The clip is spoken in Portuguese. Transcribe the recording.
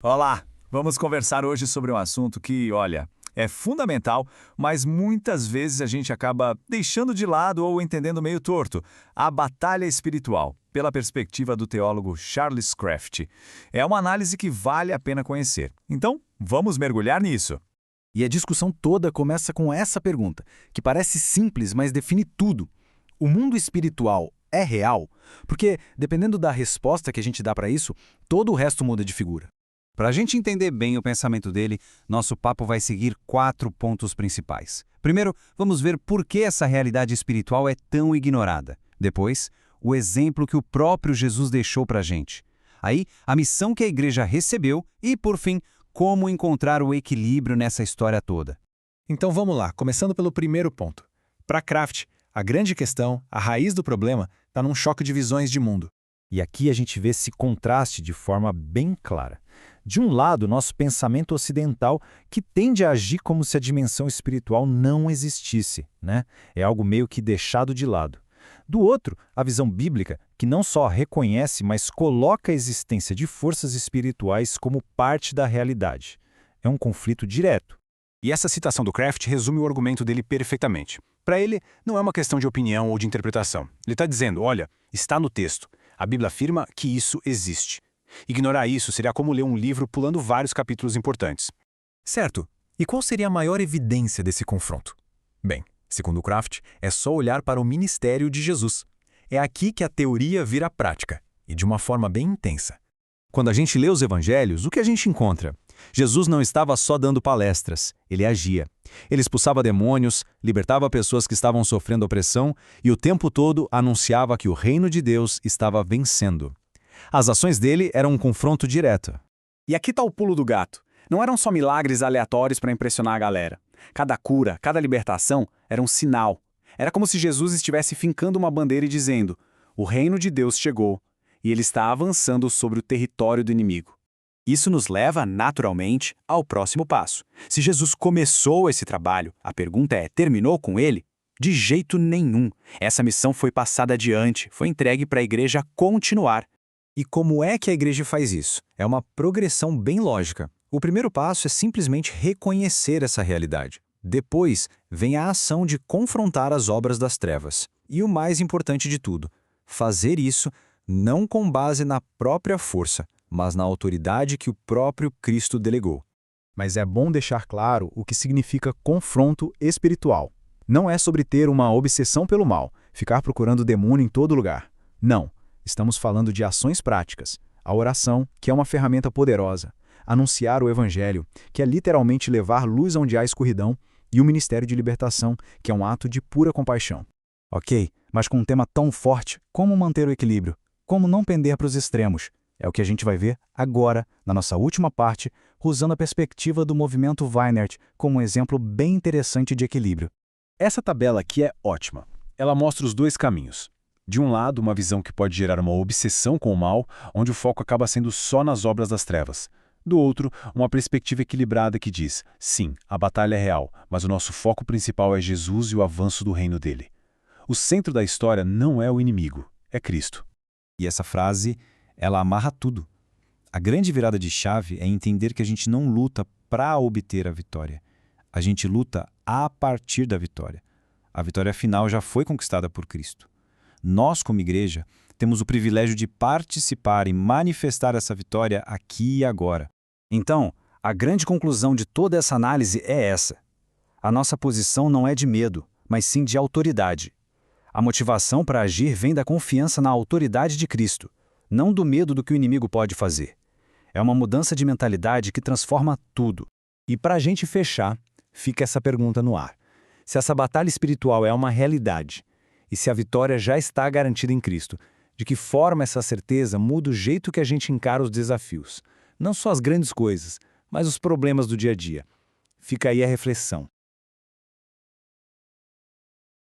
Olá, vamos conversar hoje sobre um assunto que, olha, é fundamental, mas muitas vezes a gente acaba deixando de lado ou entendendo meio torto: a batalha espiritual, pela perspectiva do teólogo Charles Kraft. É uma análise que vale a pena conhecer. Então, vamos mergulhar nisso. E a discussão toda começa com essa pergunta, que parece simples, mas define tudo. O mundo espiritual é real? Porque, dependendo da resposta que a gente dá para isso, todo o resto muda de figura. Para a gente entender bem o pensamento dele, nosso papo vai seguir 4 pontos principais. Primeiro, vamos ver por que essa realidade espiritual é tão ignorada. Depois, o exemplo que o próprio Jesus deixou para a gente. Aí, a missão que a igreja recebeu e, por fim, como encontrar o equilíbrio nessa história toda. Então vamos lá, começando pelo primeiro ponto. Para Kraft, a grande questão, a raiz do problema, está num choque de visões de mundo. E aqui a gente vê esse contraste de forma bem clara. De um lado, nosso pensamento ocidental, que tende a agir como se a dimensão espiritual não existisse, né? É algo meio que deixado de lado. Do outro, a visão bíblica, que não só reconhece, mas coloca a existência de forças espirituais como parte da realidade. É um conflito direto. E essa citação do Kraft resume o argumento dele perfeitamente. Para ele, não é uma questão de opinião ou de interpretação. Ele está dizendo, olha, está no texto. A Bíblia afirma que isso existe. Ignorar isso seria como ler um livro pulando vários capítulos importantes. Certo. E qual seria a maior evidência desse confronto? Bem, segundo Kraft, é só olhar para o ministério de Jesus. É aqui que a teoria vira prática, e de uma forma bem intensa. Quando a gente lê os evangelhos, o que a gente encontra? Jesus não estava só dando palestras, ele agia. Ele expulsava demônios, libertava pessoas que estavam sofrendo opressão e o tempo todo anunciava que o reino de Deus estava vencendo. As ações dele eram um confronto direto. E aqui está o pulo do gato. Não eram só milagres aleatórios para impressionar a galera. Cada cura, cada libertação era um sinal. Era como se Jesus estivesse fincando uma bandeira e dizendo: o reino de Deus chegou e ele está avançando sobre o território do inimigo. Isso nos leva, naturalmente, ao próximo passo. Se Jesus começou esse trabalho, a pergunta é: terminou com ele? De jeito nenhum. Essa missão foi passada adiante, foi entregue para a igreja continuar. E como é que a igreja faz isso? É uma progressão bem lógica. O primeiro passo é simplesmente reconhecer essa realidade. Depois, vem a ação de confrontar as obras das trevas. E o mais importante de tudo, fazer isso não com base na própria força, mas na autoridade que o próprio Cristo delegou. Mas é bom deixar claro o que significa confronto espiritual. Não é sobre ter uma obsessão pelo mal, ficar procurando demônio em todo lugar. Não. Estamos falando de ações práticas. A oração, que é uma ferramenta poderosa. Anunciar o evangelho, que é literalmente levar luz onde há escuridão. E o ministério de libertação, que é um ato de pura compaixão. Ok, mas com um tema tão forte, como manter o equilíbrio? Como não pender para os extremos? É o que a gente vai ver agora, na nossa última parte, usando a perspectiva do movimento Weinert como um exemplo bem interessante de equilíbrio. Essa tabela aqui é ótima. Ela mostra os dois caminhos. De um lado, uma visão que pode gerar uma obsessão com o mal, onde o foco acaba sendo só nas obras das trevas. Do outro, uma perspectiva equilibrada que diz: sim, a batalha é real, mas o nosso foco principal é Jesus e o avanço do reino dele. O centro da história não é o inimigo, é Cristo. E essa frase, ela amarra tudo. A grande virada de chave é entender que a gente não luta para obter a vitória. A gente luta a partir da vitória. A vitória final já foi conquistada por Cristo. Nós, como igreja, temos o privilégio de participar e manifestar essa vitória aqui e agora. Então, a grande conclusão de toda essa análise é essa. A nossa posição não é de medo, mas sim de autoridade. A motivação para agir vem da confiança na autoridade de Cristo, não do medo do que o inimigo pode fazer. É uma mudança de mentalidade que transforma tudo. E para a gente fechar, fica essa pergunta no ar. Se essa batalha espiritual é uma realidade, e se a vitória já está garantida em Cristo, de que forma essa certeza muda o jeito que a gente encara os desafios? Não só as grandes coisas, mas os problemas do dia a dia. Fica aí a reflexão.